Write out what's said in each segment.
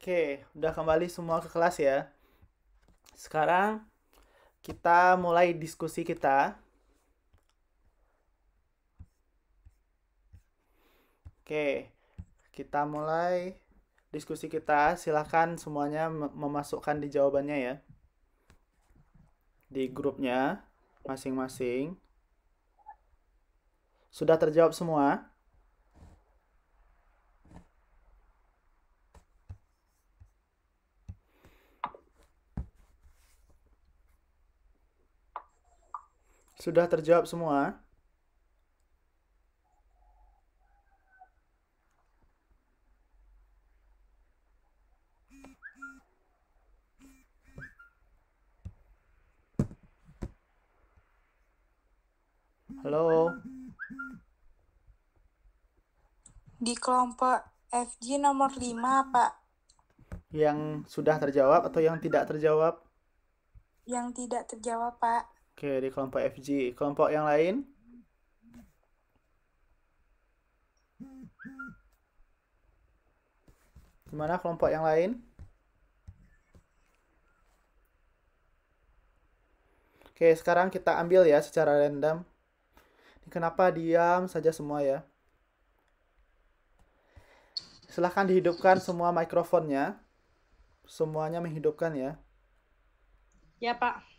Oke, udah kembali semua ke kelas ya. Sekarang kita mulai diskusi kita. Oke, kita mulai diskusi kita. Silahkan semuanya memasukkan di jawabannya ya. Di grupnya masing-masing. Sudah terjawab semua? Sudah terjawab semua? Halo? Di kelompok FG nomor 5, Pak. Yang sudah terjawab atau yang tidak terjawab? Yang tidak terjawab, Pak. Oke, di kelompok FG. Kelompok yang lain? Gimana kelompok yang lain? Oke, sekarang kita ambil ya secara random. Kenapa diam saja semua ya? Silahkan dihidupkan semua mikrofonnya. Semuanya menghidupkan ya. Ya, Pak.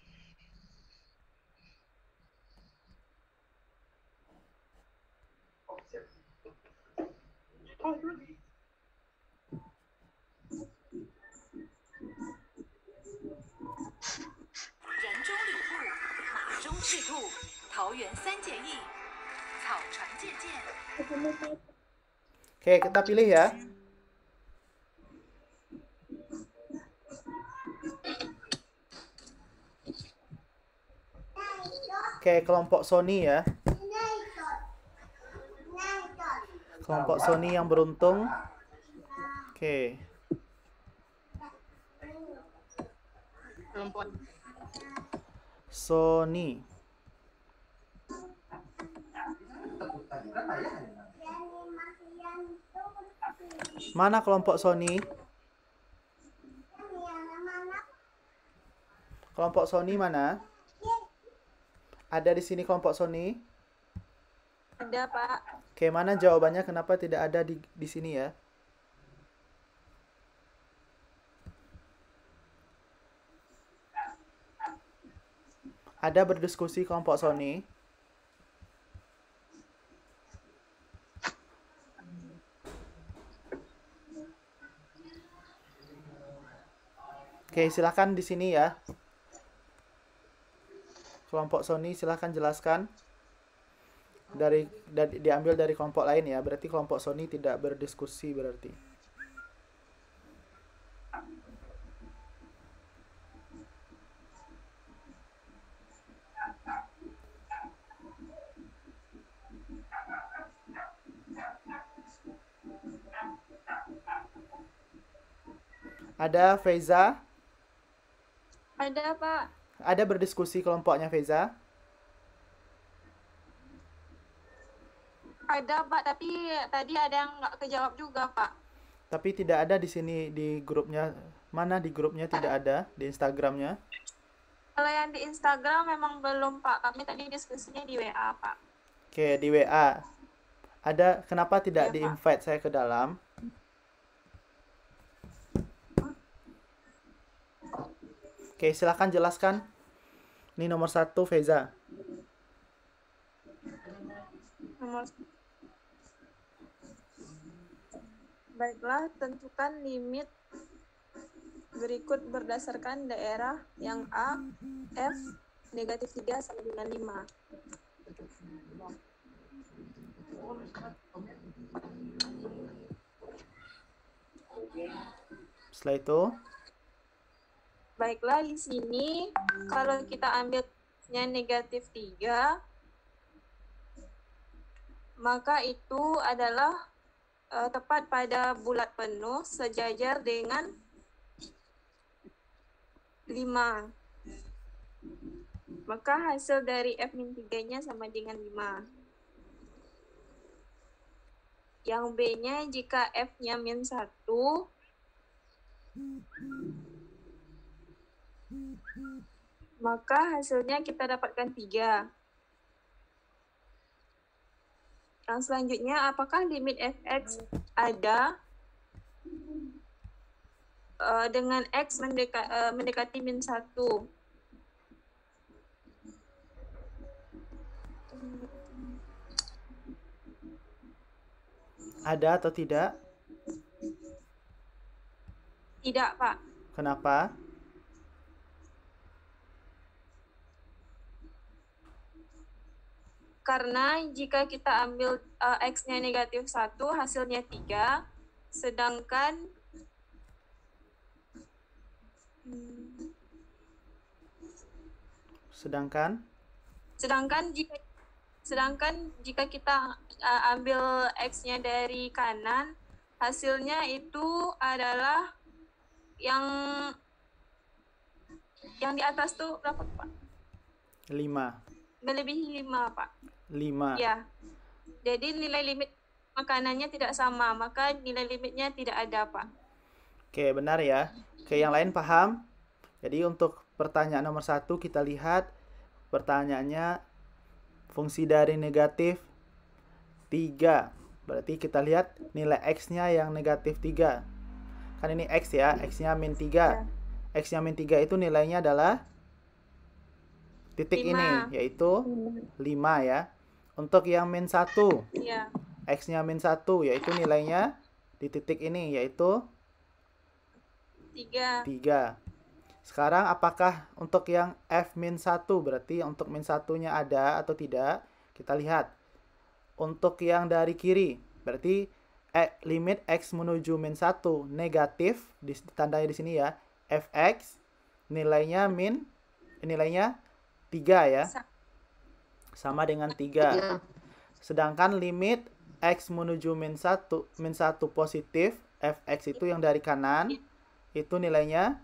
Oke, kita pilih ya. Oke, kelompok Sony ya. Kelompok Sony yang beruntung. Oke. Kelompok Sony. Mana kelompok Sony? Kelompok Sony mana? Ada di sini kelompok Sony? ada, Pak. Oke, mana jawabannya kenapa tidak ada di sini ya? Ada berdiskusi kelompok Sony? Oke, silakan di sini ya. Kelompok Sony silakan jelaskan. Diambil dari kelompok lain ya. Berarti kelompok Sony tidak berdiskusi berarti. Ada Feza? Ada, Pak. Ada berdiskusi kelompoknya Feza? Ada, Pak, tapi tadi ada yang nggak kejawab juga, Pak. Tapi tidak ada di sini di grupnya. Mana di grupnya tidak ada di Instagramnya? Kalau yang di Instagram memang belum, Pak. Kami tadi diskusinya di WA, Pak. Oke, di WA. Ada, kenapa tidak Iya, Pak. di-invite saya ke dalam? Oke, silahkan jelaskan. Ini nomor 1, Feza. Nomor Baiklah, tentukan limit berikut berdasarkan daerah yang A, F, negatif 3 sama dengan 5. Setelah itu, Baiklah, di sini kalau kita ambilnya negatif 3, maka itu adalah tepat pada bulat penuh sejajar dengan 5. Maka hasil dari F-3-nya sama dengan 5. Yang B-nya jika F-nya min 1, maka hasilnya kita dapatkan 3. Yang selanjutnya, apakah limit fx ada dengan x mendekati min 1? ada atau tidak? Tidak, Pak. Kenapa? Karena jika kita ambil x-nya negatif 1, hasilnya 3, sedangkan sedangkan jika kita ambil x-nya dari kanan, hasilnya itu adalah yang di atas tuh berapa, Pak? 5. Melebihi 5, Pak. 5. Ya. Jadi nilai limit makanannya tidak sama, maka nilai limitnya tidak ada, Pak. Oke, benar ya. Oke, yang lain paham? Jadi untuk pertanyaan nomor 1 kita lihat pertanyaannya fungsi dari negatif 3. Berarti kita lihat nilai X-nya yang negatif 3. Kan ini X ya, X-nya min 3. X-nya min 3 itu nilainya adalah titik 5. ini, yaitu 5 ya. Untuk yang min 1, Iya. X-nya min 1, yaitu nilainya di titik ini, yaitu 3. Sekarang apakah untuk yang F min 1, berarti untuk min 1-nya ada atau tidak? Kita lihat. Untuk yang dari kiri, berarti limit X menuju min 1 negatif, ditandai di sini ya, Fx, nilainya 3 ya. Sama dengan 3. Sedangkan limit X menuju min 1 positif, Fx itu yang dari kanan, itu nilainya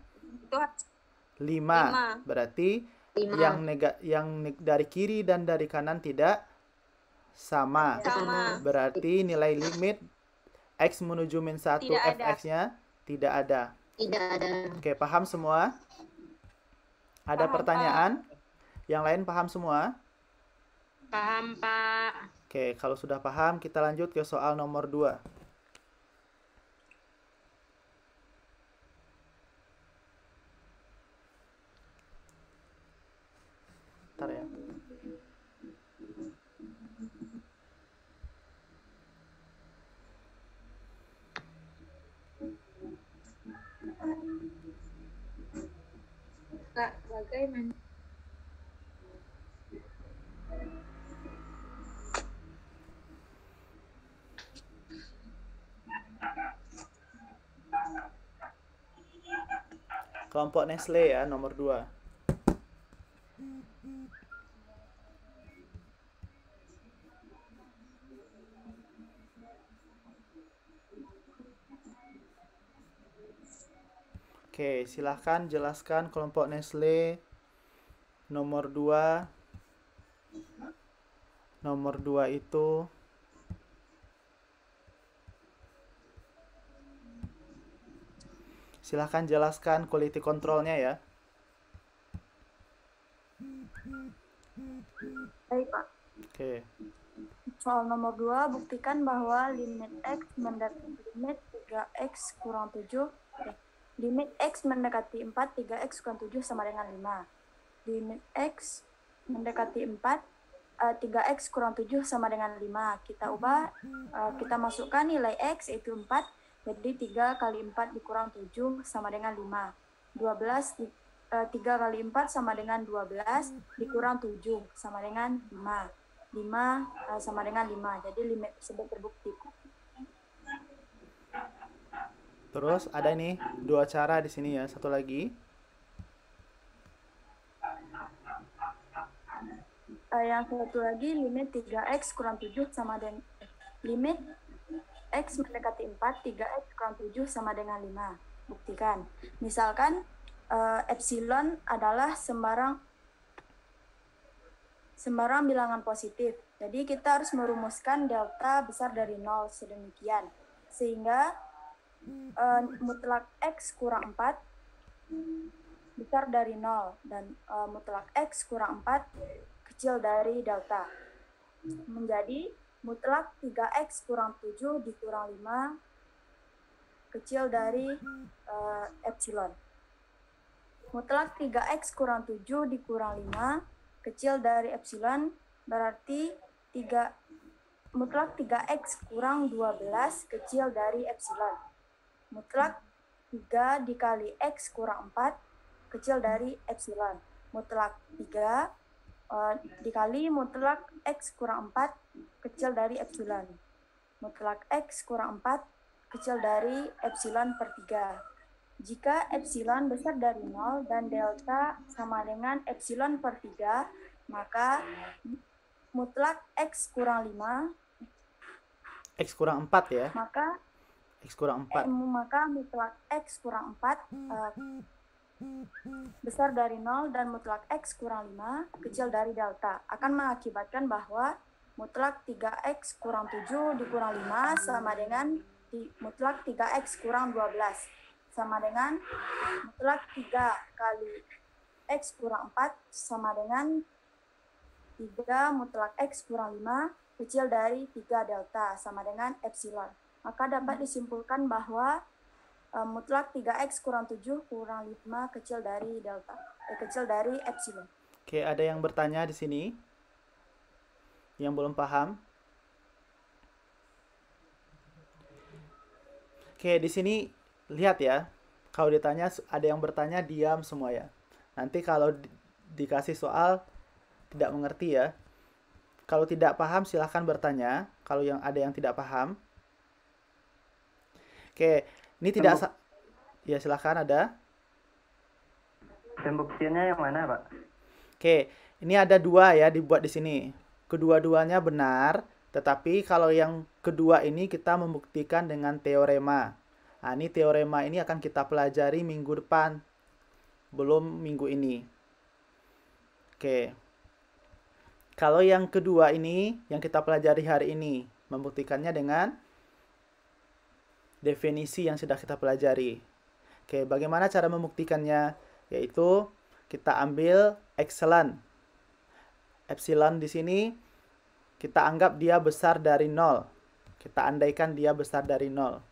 5. Berarti 5. Yang dari kiri dan dari kanan tidak sama. Berarti nilai limit X menuju min 1 Fx-nya tidak ada. Oke, paham semua? Ada pertanyaan? Yang lain paham semua? Paham, Pak. Oke, kalau sudah paham, kita lanjut ke soal nomor 2. Bentar ya. Kak, bagaimana? Kelompok Nestle ya, nomor 2. Oke, silahkan jelaskan kelompok Nestle nomor 2. Nomor 2 itu silahkan jelaskan quality controlnya ya. Baik, Pak. Oke. Soal nomor 2, buktikan bahwa limit x mendekati limit 3x kurang 7. Limit x mendekati 4, 3x kurang 7 sama dengan 5. Limit x mendekati 4, 3x kurang 7 sama dengan 5. Kita ubah, kita masukkan nilai x yaitu 4. Jadi 3 kali 4 dikurang 7 sama dengan 5. 12, 3 kali 4 sama dengan 12 dikurang 7 sama dengan 5. 5 sama dengan 5. Jadi limit tersebut terbukti. Terus ada nih dua cara di sini ya. Satu lagi. Yang satu lagi limit 3x kurang 7 sama dengan limit x mendekati 4, 3x kurang 7 sama dengan 5. Buktikan. Misalkan epsilon adalah sembarang bilangan positif. Jadi kita harus merumuskan delta besar dari 0 sedemikian. Sehingga mutlak x kurang 4 besar dari 0 dan mutlak x kurang 4 kecil dari delta. Menjadi mutlak 3x kurang 7 dikurang 5 kecil dari epsilon. Mutlak 3x kurang 7 dikurang 5 kecil dari epsilon berarti mutlak 3x kurang 12 kecil dari epsilon. Mutlak 3 dikali x kurang 4 kecil dari epsilon. Mutlak 3 dikali mutlak x kurang 4 kecil dari epsilon. Mutlak x kurang 4 kecil dari epsilon per 3. Jika epsilon besar dari 0 dan delta sama dengan epsilon per 3, maka mutlak x kurang 5, X kurang 4 ya. maka X kurang 4. maka mutlak x kurang 4 besar dari 0 dan mutlak x kurang 5 kecil dari delta akan mengakibatkan bahwa mutlak 3x kurang 7 dikurang 5 sama dengan mutlak 3x kurang 12 sama dengan mutlak 3 kali x kurang 4 sama dengan 3 mutlak x kurang 5 kecil dari 3 delta sama dengan epsilon. Maka dapat disimpulkan bahwa mutlak 3x kurang 7 kurang 5 kecil dari delta, kecil dari epsilon. Oke, ada yang bertanya di sini yang belum paham. Oke, di sini lihat ya. Kalau ditanya ada yang bertanya diam semua ya. Nanti kalau dikasih soal tidak mengerti ya. Kalau tidak paham silahkan bertanya. Kalau ada yang tidak paham. Oke, ini tidak ya silahkan ada. Pembuktiannya yang mana, Pak? Oke, ini ada dua ya dibuat di sini. Kedua-duanya benar, tetapi kalau yang kedua ini kita membuktikan dengan teorema. Nah, ini teorema ini akan kita pelajari minggu depan, belum minggu ini. Oke. Kalau yang kedua ini, yang kita pelajari hari ini, membuktikannya dengan definisi yang sudah kita pelajari. Oke, bagaimana cara membuktikannya? Yaitu kita ambil epsilon. Epsilon di sini kita anggap dia besar dari 0. Kita andaikan dia besar dari 0.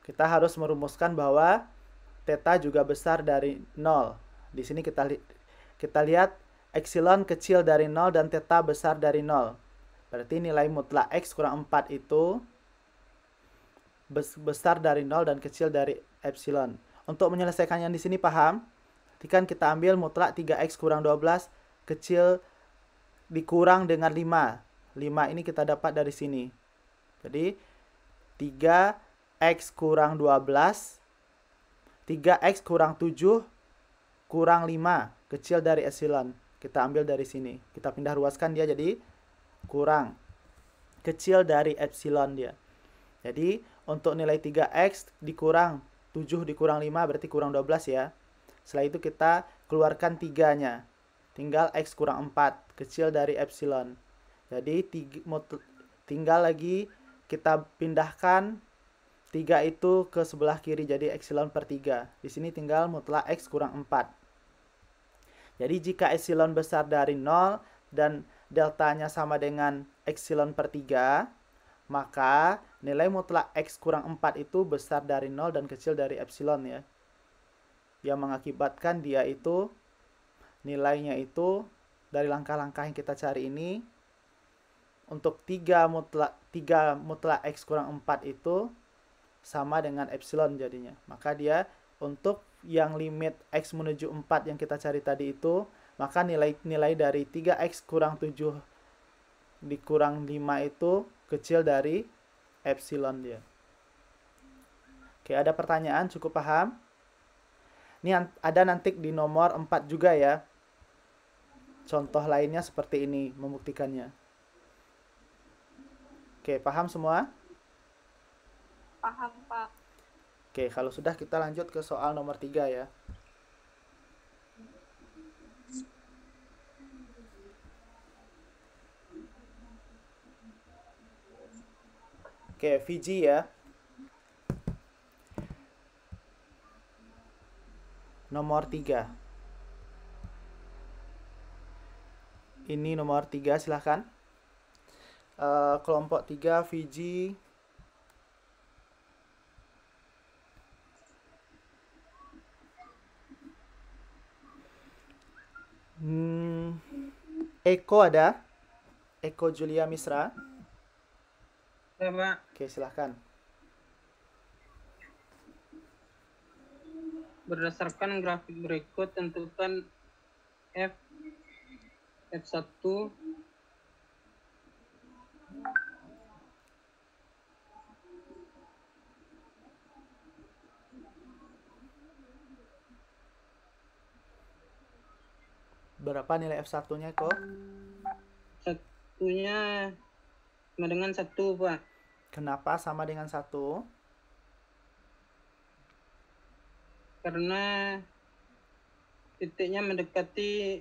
Kita harus merumuskan bahwa theta juga besar dari 0. Di sini kita lihat epsilon kecil dari 0 dan theta besar dari 0. Berarti nilai mutlak x kurang 4 itu besar dari 0 dan kecil dari epsilon. Untuk menyelesaikan yang di sini paham? Kan kita ambil mutlak 3x kurang 12 kecil dikurang dengan 5. 5 ini kita dapat dari sini. Jadi 3x kurang 12, 3x kurang 7 kurang 5 kecil dari epsilon. Kita ambil dari sini. Kita pindah ruaskan dia jadi kurang kecil dari epsilon dia. Jadi untuk nilai 3x dikurang 7 dikurang 5 berarti kurang 12 ya. Setelah itu kita keluarkan 3-nya. Tinggal X kurang 4, kecil dari epsilon. Jadi tinggal lagi kita pindahkan 3 itu ke sebelah kiri jadi epsilon per 3. Di sini tinggal mutlak X kurang 4. Jadi jika epsilon besar dari 0 dan deltanya sama dengan epsilon per 3, maka nilai mutlak X kurang 4 itu besar dari 0 dan kecil dari epsilon ya. Yang mengakibatkan dia itu nilainya itu dari langkah-langkah yang kita cari ini untuk 3 mutlak X kurang 4 itu sama dengan epsilon jadinya. Maka dia untuk yang limit X menuju 4 yang kita cari tadi itu, maka nilai dari 3X kurang 7 dikurang 5 itu kecil dari epsilon dia. Oke, ada pertanyaan? Cukup paham? Ini ada nanti di nomor 4 juga ya. Contoh lainnya seperti ini membuktikannya. Oke, paham semua? Paham, Pak. Oke, kalau sudah kita lanjut ke soal nomor 3 ya. Oke, Fiji ya. Nomor 3. Ini nomor 3, silahkan. Kelompok 3, Fiji. Eko ada? Eko Julia Misra. Ya, Pak. Oke, silahkan. Berdasarkan grafik berikut, tentukan F1 Berapa nilai F1-nya kok? satunya sama dengan 1, Pak. Kenapa sama dengan 1? Karena titiknya mendekati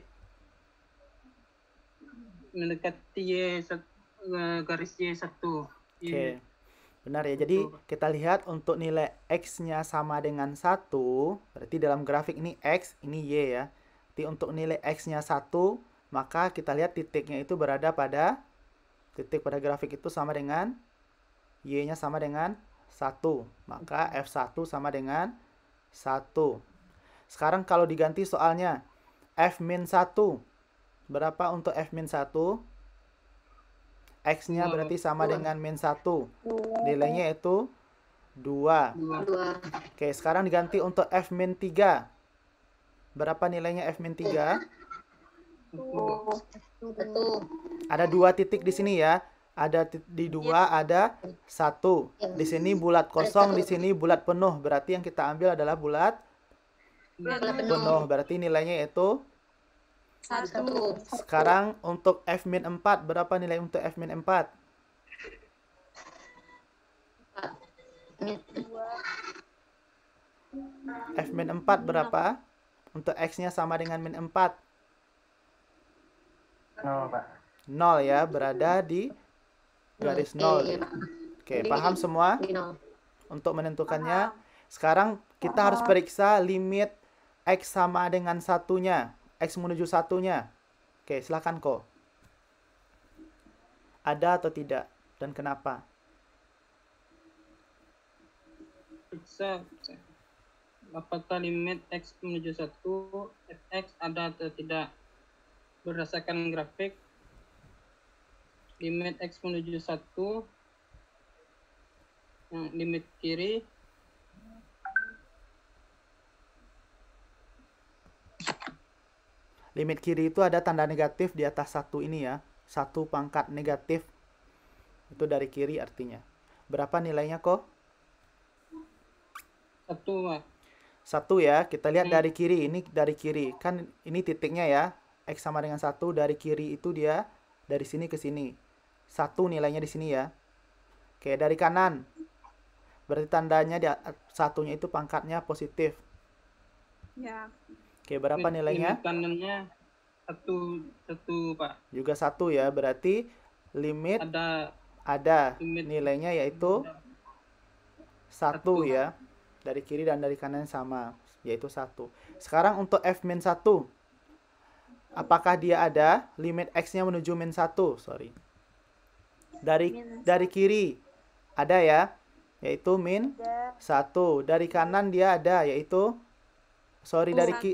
garis Y1. Oke. Benar ya. Jadi kita lihat untuk nilai X-nya sama dengan 1, berarti dalam grafik ini X, ini Y ya. Jadi untuk nilai X-nya 1, maka kita lihat titiknya itu berada pada titik pada grafik itu sama dengan Y-nya sama dengan 1. Maka F1 sama dengan 1. Sekarang kalau diganti soalnya F-1, berapa untuk F-1? X-nya berarti sama dengan min 1. Nilainya itu 2. Oke, sekarang diganti untuk F-3. Berapa nilainya F-3? Ada 2 titik di sini ya. Ada di 2 ada 1. Di sini bulat kosong, di sini bulat penuh. Berarti yang kita ambil adalah bulat penuh. Berarti nilainya itu 1. Sekarang untuk F-4, berapa nilai untuk F-4? F-4 berapa? Untuk X-nya sama dengan min 4. 0, Pak. 0 ya, berada di garis 0. Oke, paham semua? Untuk menentukannya, sekarang kita harus periksa limit X sama dengan 1-nya. X menuju 1-nya. Oke, silakan kok. Ada atau tidak? Dan kenapa? Periksa apakah limit X menuju 1 Fx ada atau tidak. Berdasarkan grafik, limit X menuju 1, limit kiri Limit kiri itu ada tanda negatif di atas 1 ini ya. 1 pangkat negatif. Itu dari kiri artinya. Berapa nilainya kok? 1, Pak. 1 ya. Kita lihat dari kiri. Ini dari kiri. Kan ini titiknya ya. X sama dengan 1. Dari kiri itu dia dari sini ke sini. 1 nilainya di sini ya. Oke, dari kanan. Berarti tandanya satunya itu pangkatnya positif. Ya. Oke, berapa nilainya? Limit kanannya satu Pak. Juga 1 ya, berarti limit Ada ada limit nilainya yaitu 1 Satu. ya. Dari kiri dan dari kanan sama, yaitu 1. Sekarang untuk f-1. Apakah dia ada limit x-nya menuju min 1? Sorry. Dari kiri ada ya, yaitu min 1. Dari kanan dia ada, yaitu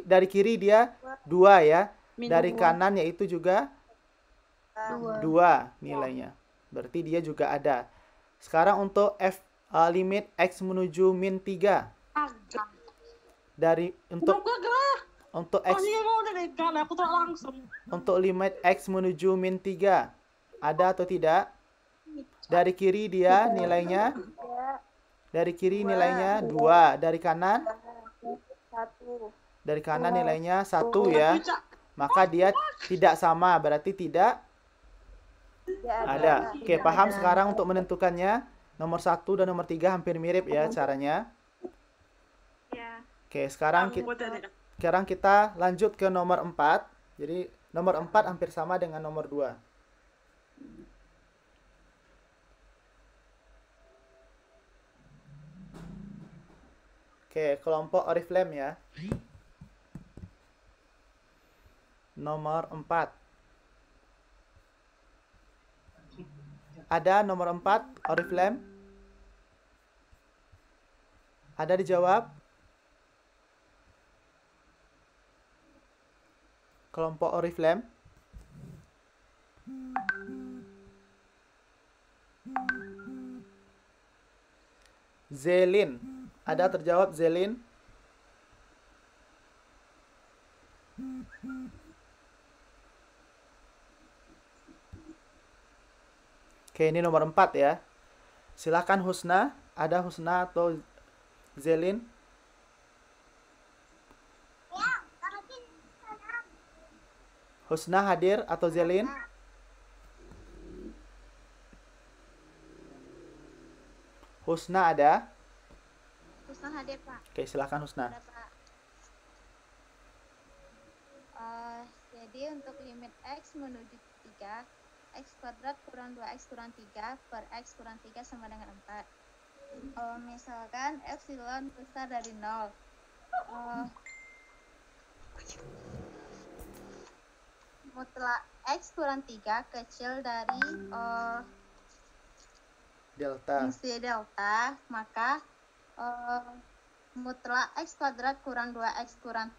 dari kiri dia 2 ya. Dari kanan yaitu juga 2 nilainya. Berarti dia juga ada. Sekarang untuk limit x menuju min 3. Untuk limit x menuju min 3 ada atau tidak? Dari kiri dia nilainya 2. Dari kanan? 1. Dari kanan nilainya 1 ya. Maka dia tidak sama, berarti tidak ada. Oke, paham sekarang untuk menentukannya? Nomor 1 dan nomor 3 hampir mirip ya caranya. Ya. Oke, sekarang kita lanjut ke nomor 4. Jadi nomor 4 hampir sama dengan nomor 2. Oke, kelompok Oriflame ya. Nomor 4. Ada nomor 4 Oriflame? Ada dijawab? Kelompok Oriflame? Zelin. Ada terjawab Zelin? Oke, ini nomor 4 ya. Silakan Husna. Ada Husna atau Zelin? Husna hadir atau Zelin? Husna ada? Husna hadir, Pak. Oke, silakan Husna. Ada, Pak. Jadi untuk limit x menuju 3, x kuadrat kurang 2x kurang 3 per x kurang 3 sama dengan 4. Misalkan epsilon besar dari 0. Mutlak x kurang 3 kecil dari Delta. fungsi delta, maka mutlak x kuadrat kurang 2x kurang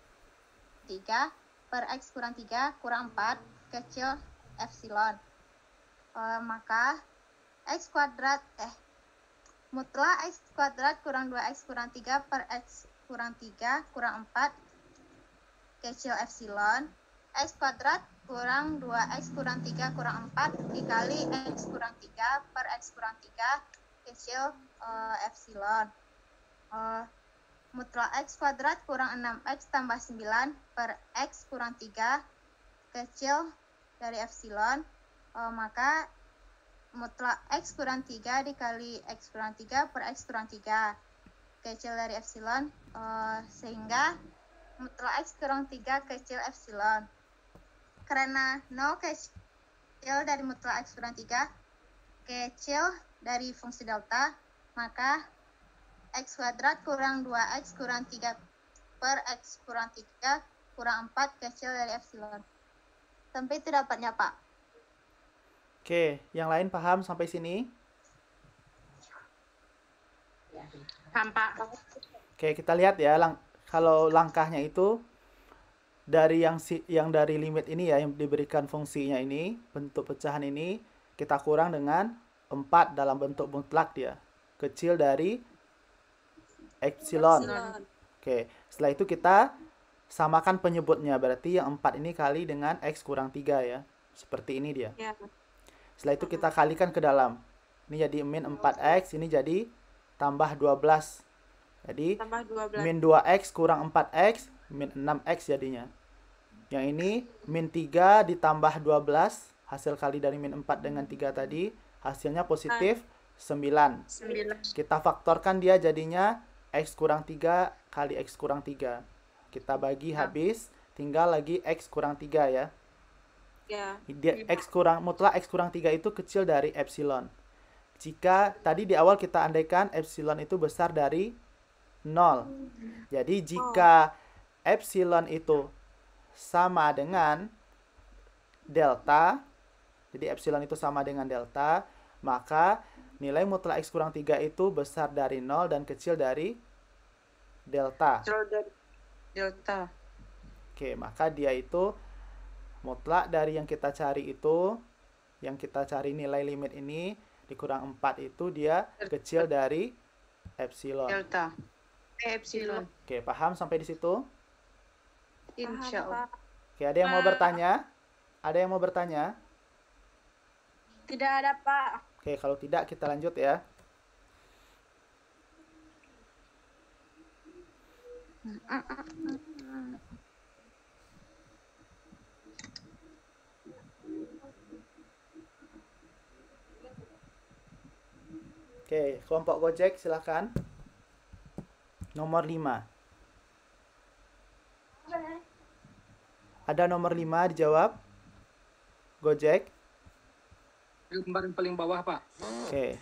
3 per x kurang 3 kurang 4 kecil epsilon. Maka x kuadrat mutlak x kuadrat kurang 2x kurang 3 per x kurang 3 kurang 4 kecil epsilon. X kuadrat kurang 2x kurang 3 kurang 4 dikali x kurang 3 per x kurang 3 kecil epsilon. Mutlak x kuadrat kurang 6x tambah 9 per x kurang 3 kecil dari epsilon. Maka mutlak x kurang 3 dikali x kurang 3 per x kurang 3 kecil dari epsilon, sehingga mutlak x kurang 3 kecil epsilon. Karena 0 kecil dari mutlak x kurang 3 kecil dari fungsi delta, maka x kuadrat kurang 2x kurang 3 per x kurang 3 kurang 4 kecil dari epsilon. Sampai itu dapatnya, Pak. Oke, yang lain paham sampai sini? Paham, Pak. Oke, kita lihat ya, kalau langkahnya itu dari yang dari limit ini ya, yang diberikan fungsinya ini, bentuk pecahan ini, kita kurang dengan 4 dalam bentuk mutlak dia. Kecil dari epsilon. Oke, setelah itu kita samakan penyebutnya, berarti yang 4 ini kali dengan x kurang 3 ya. Seperti ini dia. Ya. Setelah itu kita kalikan ke dalam. Ini jadi min 4x, ini jadi tambah 12. Jadi Tambah 12. min 2x kurang 4x, min 6x jadinya. Yang ini min 3 ditambah 12, hasil kali dari min 4 dengan 3 tadi, hasilnya positif 9. 9. Kita faktorkan dia jadinya X kurang 3 kali X kurang 3. Kita bagi habis, tinggal lagi X kurang 3 ya. Ya. Mutlak X kurang 3 itu kecil dari epsilon. Jika tadi di awal kita andaikan epsilon itu besar dari 0. Jadi jika epsilon itu sama dengan delta, jadi epsilon itu sama dengan delta, maka nilai mutlak X kurang 3 itu besar dari 0 dan kecil dari delta. Delta. Oke, maka dia itu mutlak dari yang kita cari itu, yang kita cari nilai limit ini, dikurang 4 itu dia kecil dari epsilon. Delta. Epsilon. Oke, paham sampai di situ? Insya Allah. Oke, ada yang mau bertanya? Ada yang mau bertanya? Tidak ada, Pak. Oke, kalau tidak kita lanjut ya. Oke, kelompok Gojek silakan. Nomor 5. Ada nomor 5 dijawab. Gojek. Gambar yang paling bawah, Pak. Oke.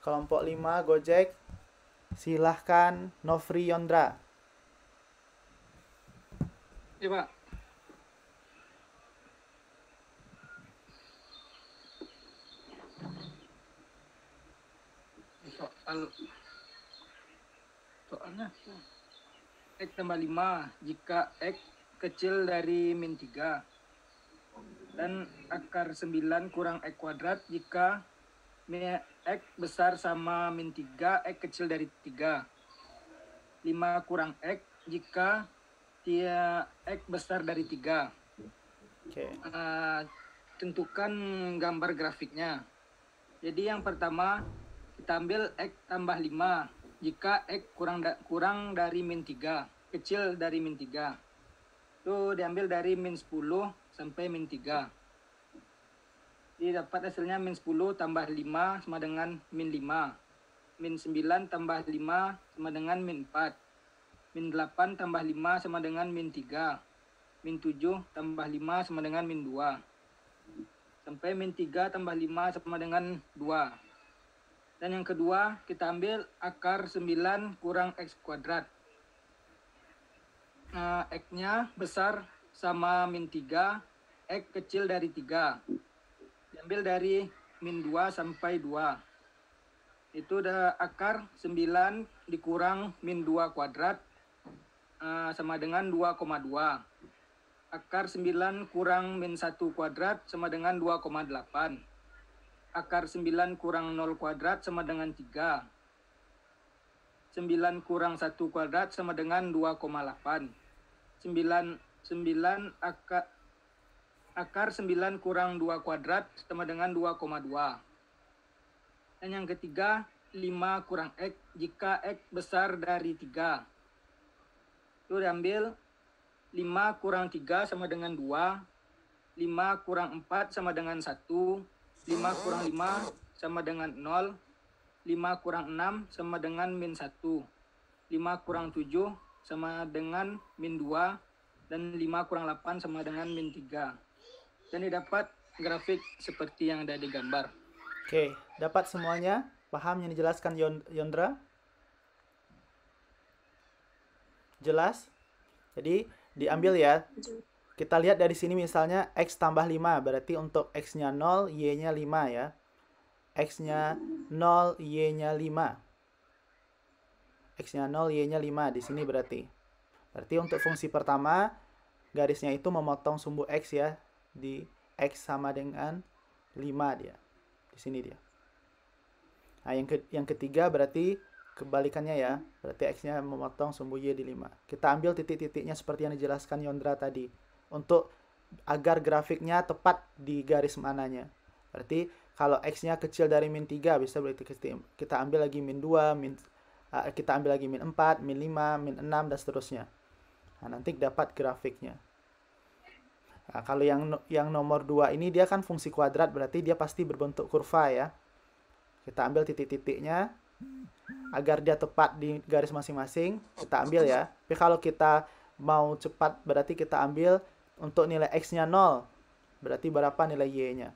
Kelompok 5 Gojek. Silahkan Nofri Yondra. Ya, Pak. Soalnya X tambah 5 jika X kecil dari min 3 dan akar 9 kurang X kuadrat jika X besar sama min 3, X kecil dari 3. 5 kurang X jika dia X besar dari 3. Oke. Tentukan gambar grafiknya. Jadi yang pertama kita ambil X tambah 5 jika X kurang dari min 3, kecil dari min 3. Itu diambil dari min 10 sampai min 3. Jadi dapat hasilnya min 10 tambah 5 sama dengan min 5. Min 9 tambah 5 sama dengan min 4. Min 8 tambah 5 sama dengan min 3. Min 7 tambah 5 sama dengan min 2. Sampai min 3 tambah 5 sama dengan 2. Dan yang kedua, kita ambil akar 9 kurang X kuadrat. X-nya besar sama min 3, X kecil dari 3. Diambil dari min 2 sampai 2. Itu udah akar 9 dikurang min 2 kuadrat sama dengan 2,2. Akar 9 kurang min 1 kuadrat sama dengan 2,8. Akar 9 kurang 0 kuadrat sama dengan 3. 9 kurang 1 kuadrat sama dengan 2,8. 9 akar 9 kurang 2 kuadrat sama dengan 2,2. Dan yang ketiga, 5 kurang X jika X besar dari 3. Itu diambil 5 kurang 3 sama dengan 2. 5 kurang 4 sama dengan 1. 5 kurang 5 sama dengan 0. 5 kurang 6 sama dengan min 1. 5 kurang 7 sama dengan min 2. Dan 5 kurang 8 sama dengan min 3. Dan didapat grafik seperti yang ada di gambar. Oke, dapat semuanya? Paham yang dijelaskan Yondra? Jelas? Jadi diambil ya. Kita lihat dari sini misalnya X tambah 5. Berarti untuk X-nya 0, Y-nya 5 ya. X-nya 0, Y-nya 5. X-nya 0, Y-nya 5 di sini berarti. Berarti untuk fungsi pertama, garisnya itu memotong sumbu X ya. Di X sama dengan 5 dia. Di sini dia. Nah, yang ketiga berarti kebalikannya ya. Berarti X-nya memotong sumbu Y di 5. Kita ambil titik-titiknya seperti yang dijelaskan Yondra tadi. Untuk agar grafiknya tepat di garis mananya. Berarti kalau X-nya kecil dari min 3, bisa berarti kita ambil lagi min 2, kita ambil lagi min 4, min 5, min 6, dan seterusnya. Nah, nanti dapat grafiknya. Nah, kalau yang nomor 2 ini dia kan fungsi kuadrat, berarti dia pasti berbentuk kurva ya. Kita ambil titik-titiknya agar dia tepat di garis masing-masing, kita ambil ya. Tapi kalau kita mau cepat berarti kita ambil untuk nilai X-nya 0. Berarti berapa nilai Y-nya?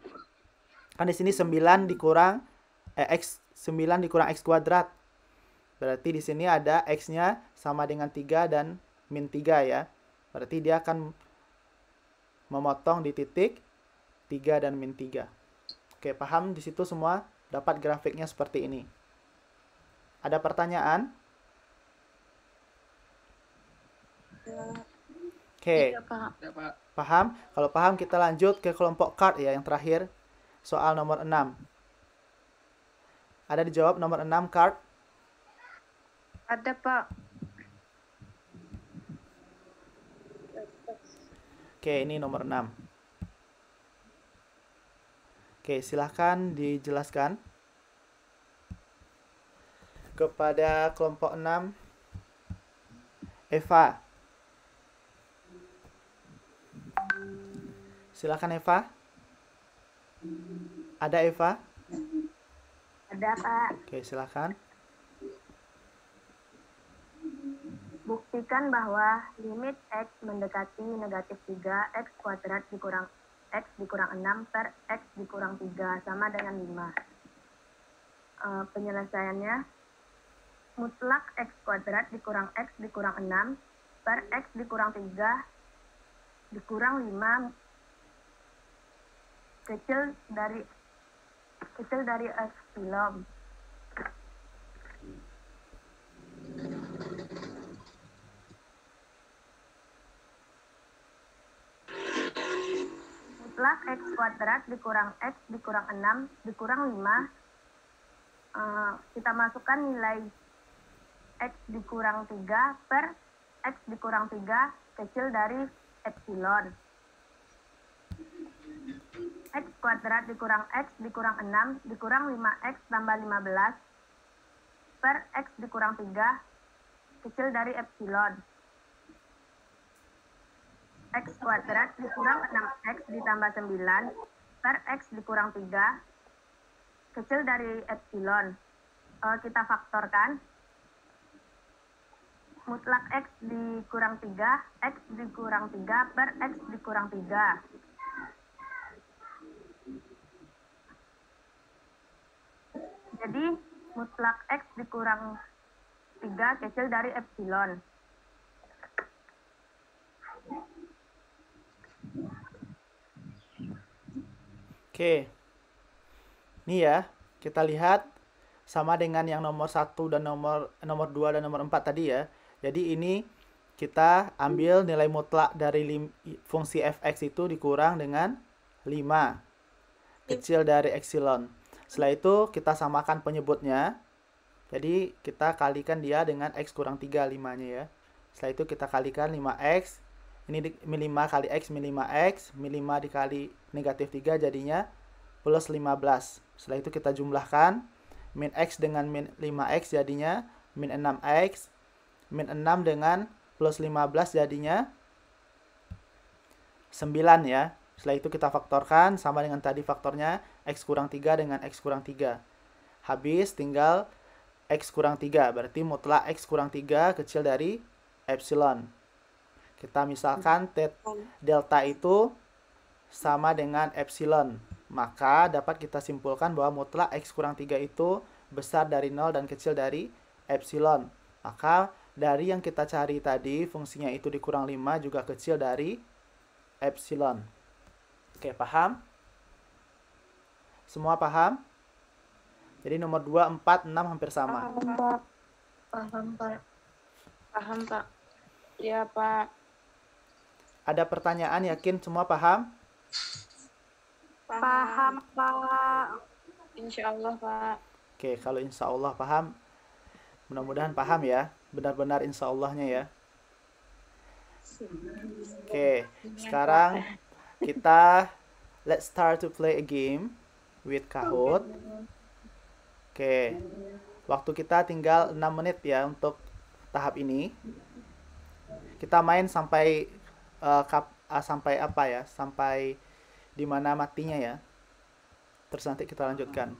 Kan di sini 9 dikurang X 9 dikurang X kuadrat. Berarti di sini ada X-nya sama dengan 3 dan min 3 ya. Berarti dia akan memotong di titik 3 dan min 3. Oke, paham di situ semua? Dapat grafiknya seperti ini. Ada pertanyaan? Oke, Iya, Pak. Ya, Pak. paham? Kalau paham kita lanjut ke kelompok card ya, yang terakhir. Soal nomor 6. Ada dijawab nomor 6 card? Ada, Pak. Oke, ini nomor 6. Oke, silahkan dijelaskan kepada kelompok 6. Eva. Silahkan Eva. Ada Eva? Ada, Pak. Oke, silahkan. Buktikan bahwa limit X mendekati negatif 3, X kuadrat dikurang X dikurang 6 per X dikurang 3 sama dengan 5. Penyelesaiannya, mutlak X kuadrat dikurang X dikurang 6 per X dikurang 3 dikurang 5 kecil dari epsilon. Mutlak X kuadrat dikurang X dikurang 6 dikurang 5. Kita masukkan nilai X dikurang 3 per X dikurang 3 kecil dari epsilon. X kuadrat dikurang X dikurang 6 dikurang 5X tambah 15 per X dikurang 3 kecil dari epsilon. X kuadrat dikurang 6X ditambah 9 per X dikurang 3 kecil dari epsilon. Kita faktorkan. Mutlak X dikurang 3, X dikurang 3 per X dikurang 3. Jadi, mutlak X dikurang 3 kecil dari epsilon. Oke. Ini ya, kita lihat sama dengan yang nomor 1 dan nomor 2 dan nomor 4 tadi ya. Jadi ini kita ambil nilai mutlak dari fungsi fx itu dikurang dengan 5 kecil dari epsilon. Setelah itu kita samakan penyebutnya. Jadi kita kalikan dia dengan x kurang 3 5-nya ya. Setelah itu kita kalikan 5x. Ini min 5 kali x min 5x. Min 5 dikali negatif 3 jadinya plus 15. Setelah itu kita jumlahkan. Min x dengan min 5x jadinya min 6x. Min 6 dengan plus 15 jadinya 9 ya. Setelah itu kita faktorkan sama dengan tadi faktornya x kurang 3 dengan x kurang 3. Habis tinggal x kurang 3. Berarti mutlak x kurang 3 kecil dari epsilon. Kita misalkan delta itu sama dengan epsilon. Maka dapat kita simpulkan bahwa mutlak x kurang 3 itu besar dari 0 dan kecil dari epsilon. Maka dari yang kita cari tadi, fungsinya itu dikurang 5 juga kecil dari epsilon. Oke, paham? Semua paham? Jadi nomor 2, 4, 6 hampir sama. Paham, Pak. Paham, Pak. Paham, Pak. Ya, Pak. Ada pertanyaan, yakin semua paham? Paham, Pak. Insya Allah, Pak. Oke, kalau insya Allah paham, mudah-mudahan paham ya. Benar-benar insya Allahnya ya. Oke, sekarang kita let's start to play a game with Kahoot. Oke, waktu kita tinggal 6 menit ya untuk tahap ini. Kita main sampai sampai apa ya? Sampai di mana matinya ya. Terus nanti kita lanjutkan.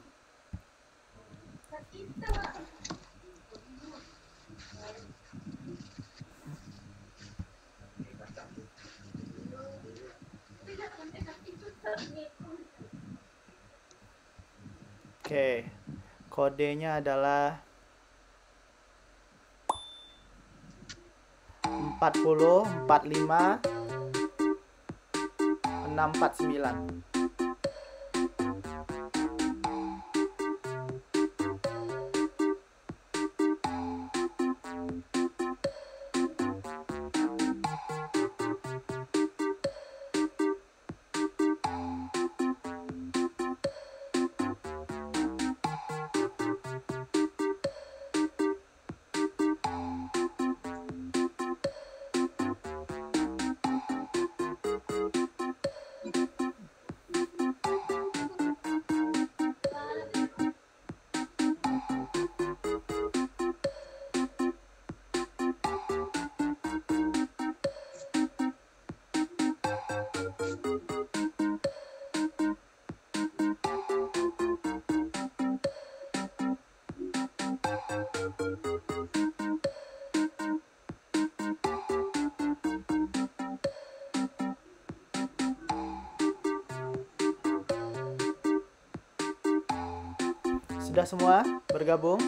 Oke, kodenya adalah 40 45 649. Sudah semua bergabung?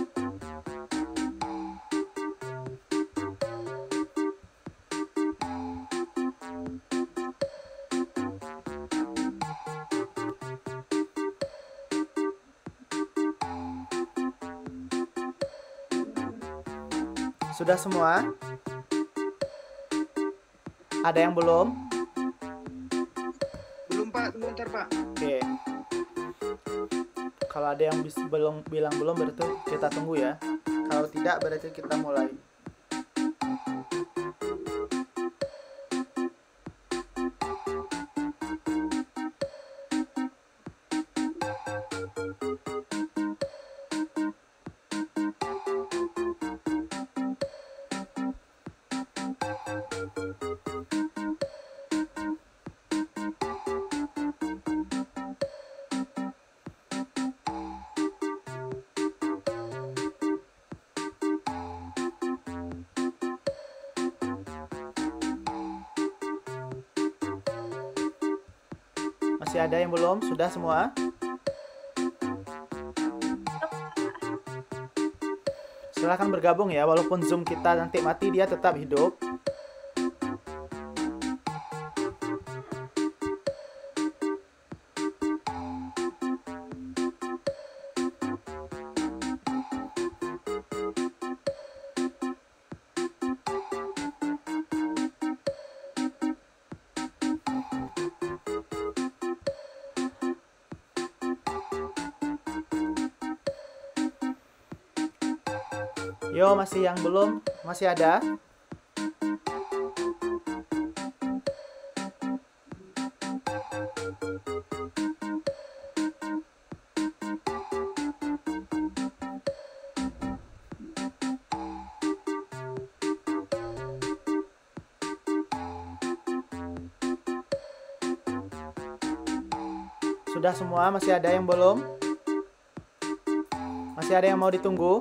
Sudah semua? Ada yang belum? Belum Pak, tunggu bentar Pak. Oke. Kalau ada yang belum bilang belum, berarti kita tunggu ya. Kalau tidak, berarti kita mulai. Masih ada yang belum? Sudah semua? Silahkan bergabung ya, walaupun Zoom kita nanti mati, dia tetap hidup. Yo, masih yang belum? Masih ada? Sudah semua? Masih ada yang belum? Masih ada yang mau ditunggu?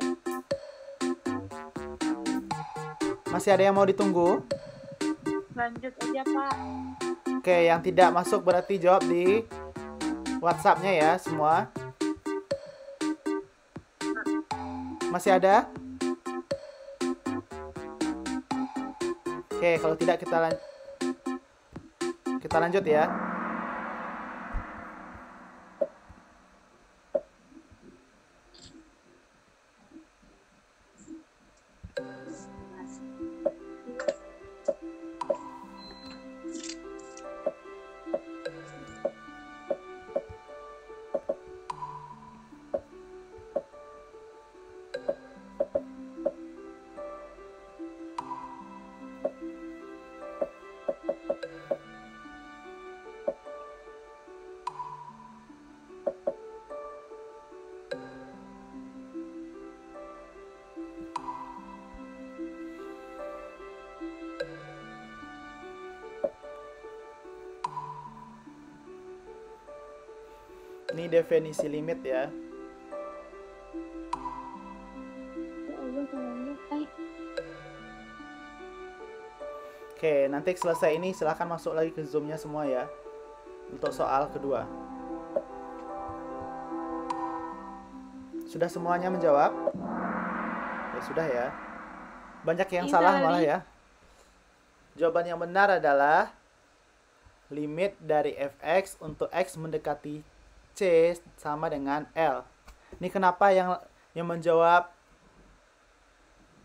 Masih ada yang mau ditunggu? Lanjut aja, Pak. Oke, yang tidak masuk berarti jawab di WhatsApp-nya ya semua. Masih ada? Oke, kalau tidak kita lanjut ya. Ini definisi limit ya. Oke, nanti selesai ini silahkan masuk lagi ke Zoom-nya semua ya. Untuk soal kedua. Sudah semuanya menjawab? Ya sudah ya. Banyak yang salah malah ya. Jawaban yang benar adalah limit dari fx untuk x mendekati c sama dengan L. Ini kenapa yang menjawab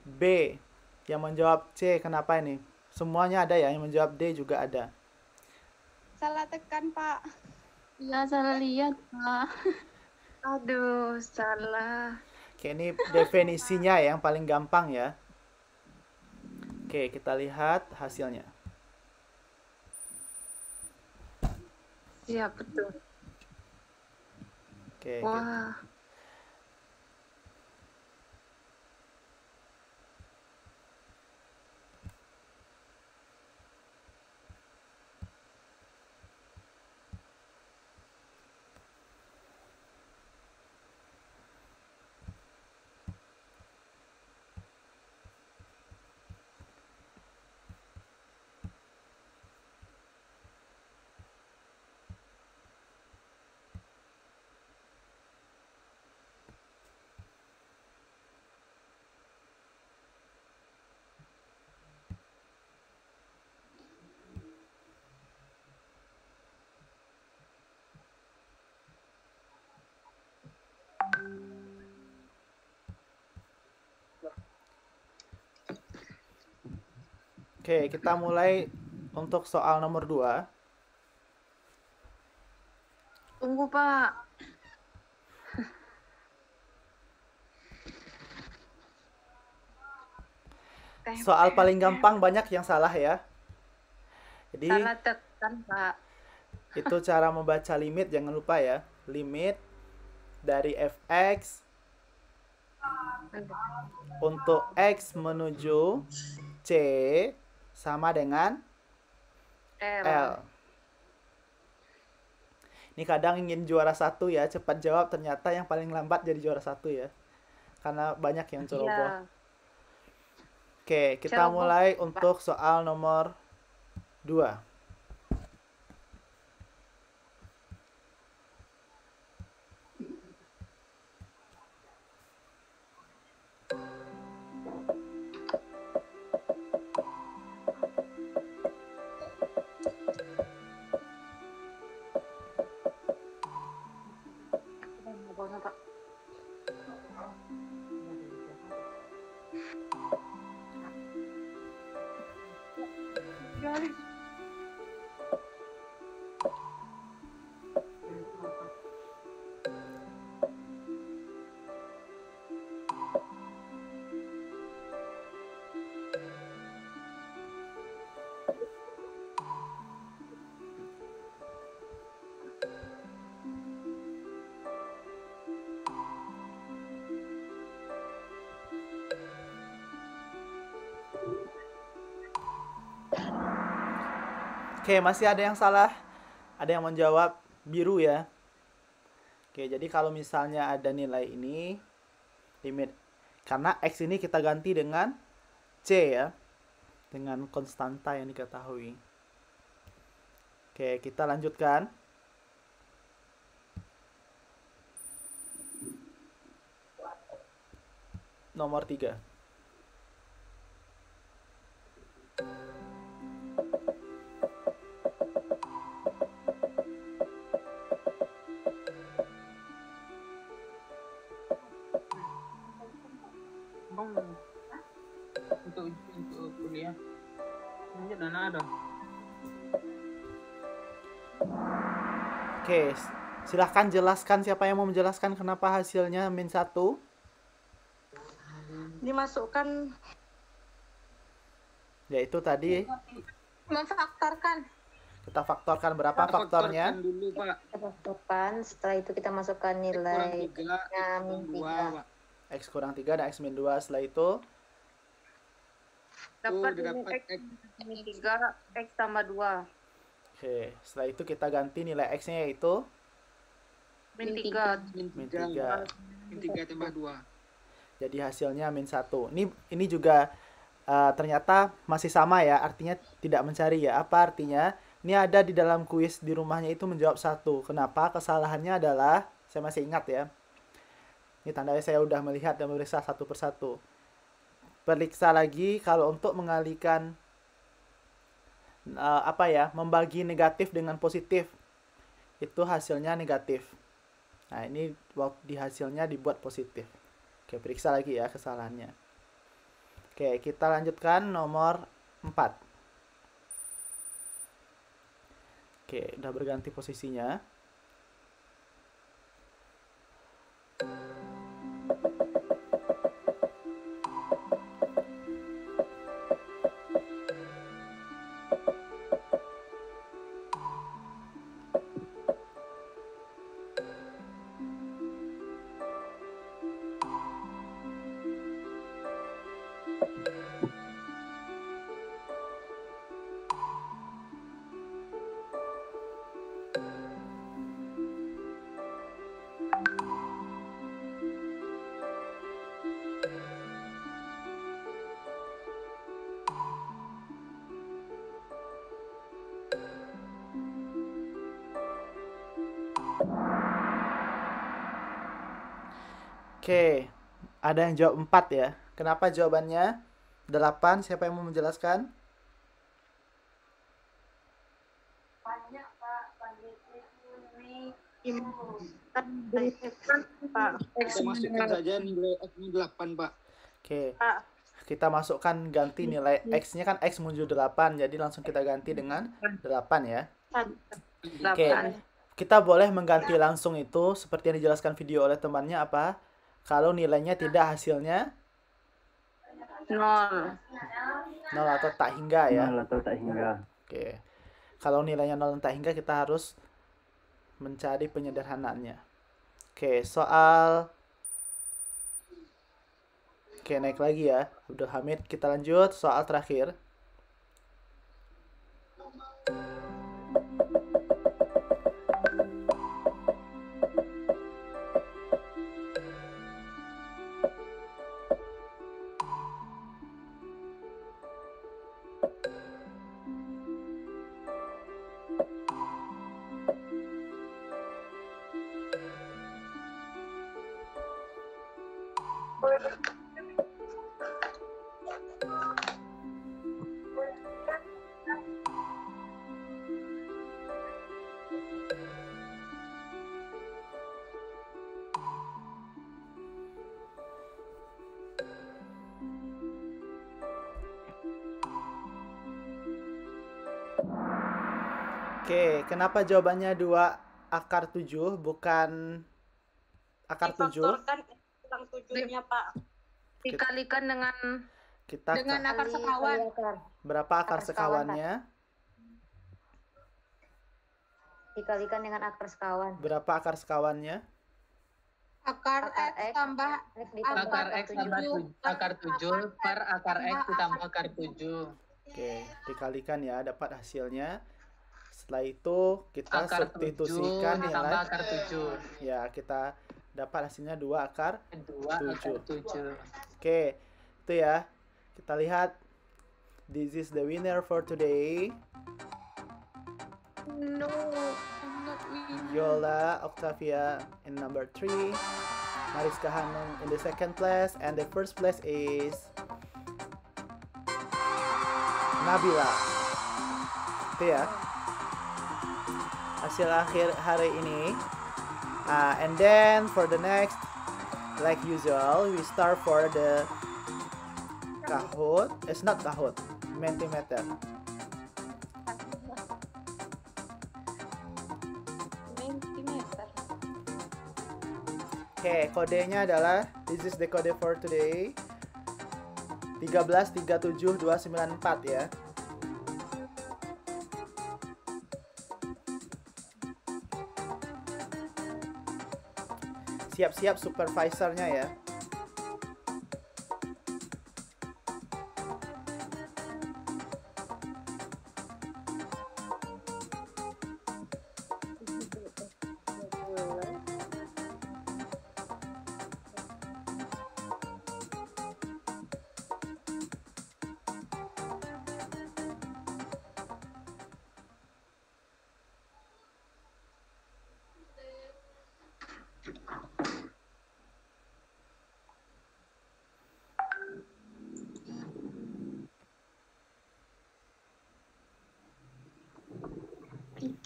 B, yang menjawab C, kenapa ini? Semuanya ada ya, yang menjawab D juga ada. Salah tekan, Pak. Iya, salah lihat, Pak. Aduh, salah. Oke, ini definisinya yang paling gampang ya. Oke, kita lihat hasilnya. Iya, betul. Oke, Wah. Oke, kita mulai untuk soal nomor 2. Tunggu, Pak. Soal paling gampang banyak yang salah ya. Jadi Salah tekan, Pak. itu cara membaca limit, jangan lupa ya. Limit dari fx untuk x menuju c sama dengan L. Ini kadang ingin juara 1 ya, cepat jawab, ternyata yang paling lambat jadi juara 1 ya. Karena banyak yang ceroboh. Iya. Oke, kita Ceroboh, mulai Pak. untuk soal nomor 2. Oke, masih ada yang salah. Ada yang menjawab biru ya. Oke, jadi kalau misalnya ada nilai ini, limit. Karena X ini kita ganti dengan C ya. Dengan konstanta yang diketahui. Oke, kita lanjutkan. Nomor 3. Untuk kuliah ini dana ada. Oke, silahkan jelaskan, siapa yang mau menjelaskan kenapa hasilnya -1. Dimasukkan. Yaitu tadi Memfaktorkan. kita faktorkan berapa faktornya? Faktorkan dulu, Pak. Kita masukkan, setelah itu kita masukkan nilai Kurang 3, Pak. X kurang 3 dan X min 2. Setelah itu Dapat dapat X min 3, X tambah 2. oke, setelah itu kita ganti nilai X-nya yaitu Min 3. min min 3. 3. Min 3 tambah 2. Jadi hasilnya -1. Ini juga ternyata masih sama ya, artinya tidak mencari ya. Apa artinya? Ini ada di dalam kuis di rumahnya itu menjawab 1. Kenapa? Kesalahannya adalah, saya masih ingat ya. Ini tandanya saya udah melihat dan memeriksa satu persatu. Periksa lagi kalau untuk mengalihkan membagi negatif dengan positif. Itu hasilnya negatif. Nah, ini di hasilnya dibuat positif. Oke, periksa lagi ya kesalahannya. Oke, kita lanjutkan nomor 4. Oke, udah berganti posisinya. Oke, ada yang jawab 4 ya. Kenapa jawabannya 8? Siapa yang mau menjelaskan? Banyak, Pak. Kita masukkan saja nilai X-nya 8, Pak. Oke. Kita masukkan ganti nilai X-nya kan X menuju 8. Jadi langsung kita ganti dengan 8 ya. Oke. Kita boleh mengganti langsung itu seperti yang dijelaskan video oleh temannya apa? Kalau nilainya tidak hasilnya 0 atau tak hingga ya. 0 atau tak hingga. Oke. Kalau nilainya 0 dan tak hingga kita harus mencari penyederhanaannya. Oke, naik lagi ya. Abdul Hamid, kita lanjut soal terakhir. Oke, kenapa jawabannya 2 akar 7 bukan akar 7? Difaktorkan kurang 7-nya, Pak. dikalikan dengan Dengan akar sekawan. berapa akar sekawannya? Dikalikan dengan akar sekawan. Berapa akar sekawannya? Akar X tambah akar X tambah akar 7 per akar X ditambah akar 7. Oke, dikalikan ya, dapat hasilnya. Setelah itu kita Akar 7 substitusikan ditambah nilai. akar 7. Ya, kita dapat hasilnya 2 akar 2 akar 7. Oke, itu ya. Kita lihat. This is the winner for today. No, I'm not winning. Yola Octavia in number 3. Mariska Hanung in the second place. And the first place is Nabila. Itu ya. Hasil akhir hari ini. And then for the next, like usual, we start for the Kahoot. It's not Kahoot, Mentimeter. Oke, kodenya adalah, this is the code for today, 1337294 ya. Siap-siap supervisornya ya.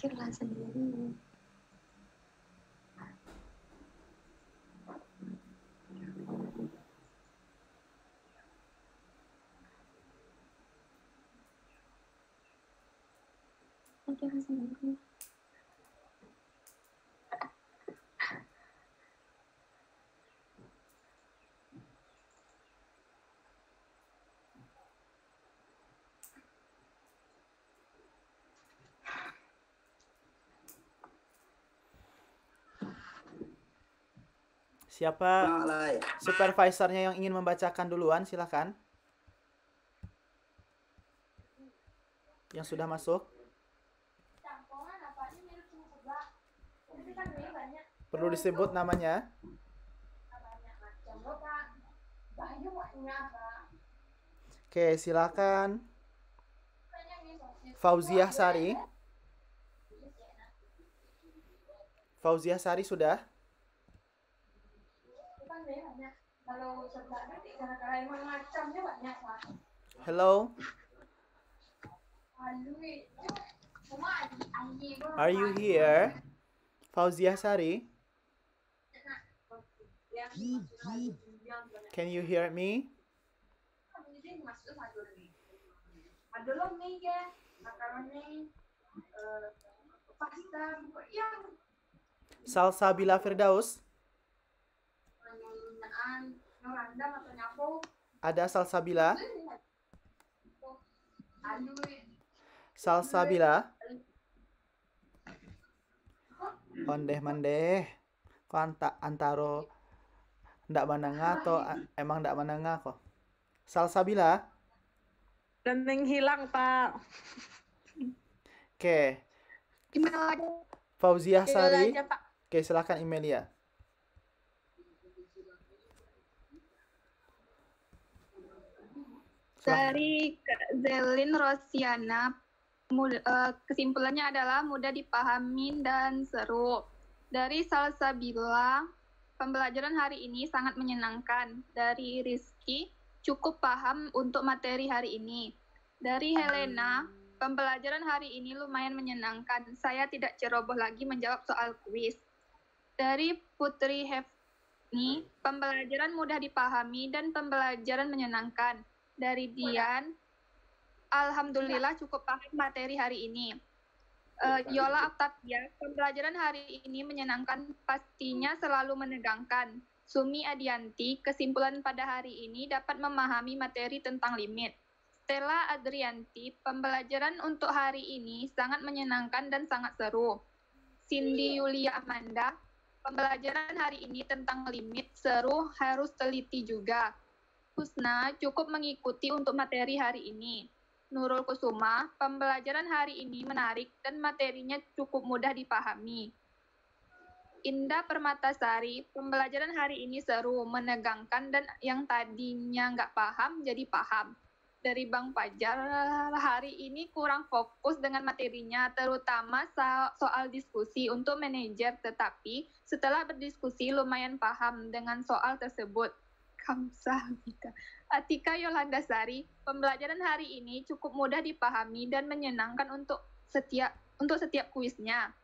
Pikirlah sendiri. Pikirlah sendiri. Siapa supervisornya yang ingin membacakan duluan? Silakan. Yang sudah masuk. Perlu disebut namanya. Oke, silakan. Fauziah Sari. Fauziah Sari sudah? Hello. Are you here? Fauziah Sari? Can you hear me? Salsabila Firdaus? Ada Salsabila? Salsabila? Ondeh mandeh. Kok antaro ndak menengah atau emang ndak menengah kok? Salsabila? Dan menghilang, Pak. Oke. Email aja. Fauziah Sari. aja, Pak. Oke, silakan Emilia. Dari Zelin Rosiana, kesimpulannya adalah mudah dipahami dan seru. Dari Salsabila, pembelajaran hari ini sangat menyenangkan. Dari Rizky, cukup paham untuk materi hari ini. Dari Helena, pembelajaran hari ini lumayan menyenangkan. Saya tidak ceroboh lagi menjawab soal kuis. Dari Putri Hefni, pembelajaran mudah dipahami dan pembelajaran menyenangkan. Dari Dian, alhamdulillah cukup paham materi hari ini. Yola Octavia, pembelajaran hari ini menyenangkan, pastinya selalu menegangkan. Sumi Adianti, kesimpulan pada hari ini dapat memahami materi tentang limit. Stella Adrianti, pembelajaran untuk hari ini sangat menyenangkan dan sangat seru. Cindy Yulia Amanda, pembelajaran hari ini tentang limit seru, harus teliti juga. Husna, cukup mengikuti untuk materi hari ini. Nurul Kusuma, pembelajaran hari ini menarik dan materinya cukup mudah dipahami. Indah Permatasari, pembelajaran hari ini seru, menegangkan, dan yang tadinya nggak paham jadi paham. Dari Bang Fajar, hari ini kurang fokus dengan materinya, terutama soal diskusi untuk manajer, tetapi setelah berdiskusi lumayan paham dengan soal tersebut. Kamsahamnida. Atika Yolanda Sari, pembelajaran hari ini cukup mudah dipahami dan menyenangkan untuk setiap kuisnya.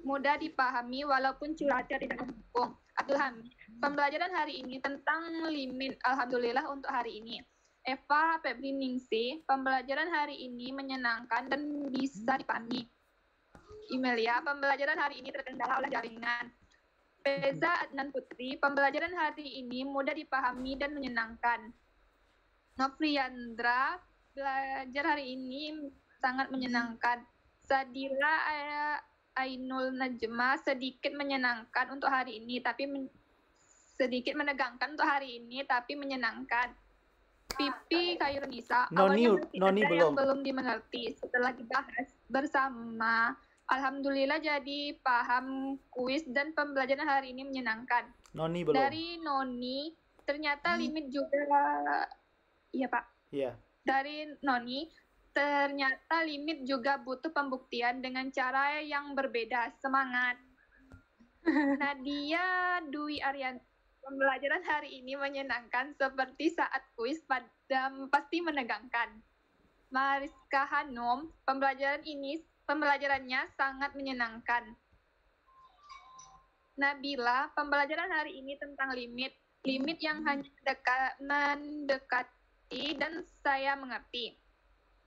Mudah dipahami walaupun cuaca tidak mendukung. Abdul Hamid, pembelajaran hari ini tentang limit, alhamdulillah untuk hari ini. Eva Febriningsi, pembelajaran hari ini menyenangkan dan bisa dipahami. Imelia, pembelajaran hari ini terkendala oleh jaringan. Reza Adnan Putri, pembelajaran hari ini mudah dipahami dan menyenangkan. Novriandra, belajar hari ini sangat menyenangkan. Sadira Ainul Najma, sedikit menyenangkan untuk hari ini, tapi sedikit menegangkan untuk hari ini, tapi menyenangkan. Pipi Khairunisa, awalnya Noni yang belum dimengerti. Setelah dibahas bersama, alhamdulillah jadi paham kuis dan pembelajaran hari ini menyenangkan. Noni belum. Dari Noni, ternyata limit juga, iya Pak. Iya. Dari Noni, ternyata limit juga butuh pembuktian dengan cara yang berbeda. Semangat. Nadia Dwi Aryan, pembelajaran hari ini menyenangkan seperti saat kuis pasti menegangkan. Mariska Hanum, pembelajaran ini Pembelajarannya sangat menyenangkan. Nabila, pembelajaran hari ini tentang limit yang hanya mendekati dan saya mengerti.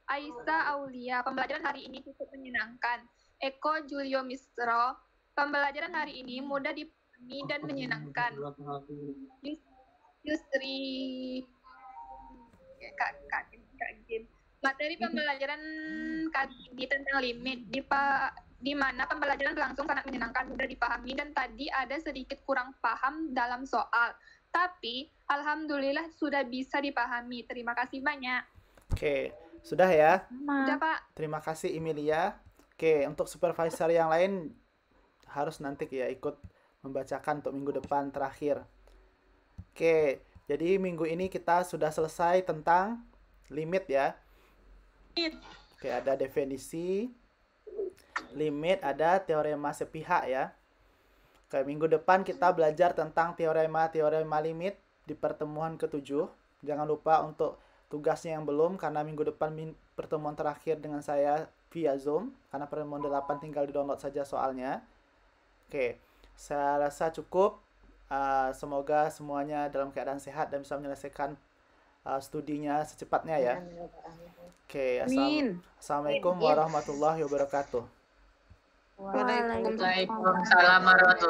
Aisyah Aulia, pembelajaran hari ini cukup menyenangkan. Eko Julio Mistro, pembelajaran hari ini mudah dipahami dan menyenangkan. Yusri, Kak Gin. Materi pembelajaran kali ini tentang limit, di mana pembelajaran berlangsung sangat menyenangkan, mudah dipahami, dan tadi ada sedikit kurang paham dalam soal. Tapi, alhamdulillah sudah bisa dipahami. Terima kasih banyak. Oke, sudah ya? Sudah, Pak. Terima kasih Emilia. Oke, untuk supervisor yang lain harus nanti ya ikut membacakan untuk minggu depan terakhir. Oke, jadi minggu ini kita sudah selesai tentang limit ya. Oke, ada definisi limit, ada teorema sepihak ya. Oke, minggu depan kita belajar tentang teorema limit di pertemuan ke-7. Jangan lupa untuk tugasnya yang belum, karena minggu depan pertemuan terakhir dengan saya via Zoom, karena pertemuan 8 tinggal di-download saja soalnya. Oke, saya rasa cukup. Semoga semuanya dalam keadaan sehat dan bisa menyelesaikan studinya secepatnya ya. Oke, assalamualaikum warahmatullahi wabarakatuh. Waalaikumsalam warahmatullahi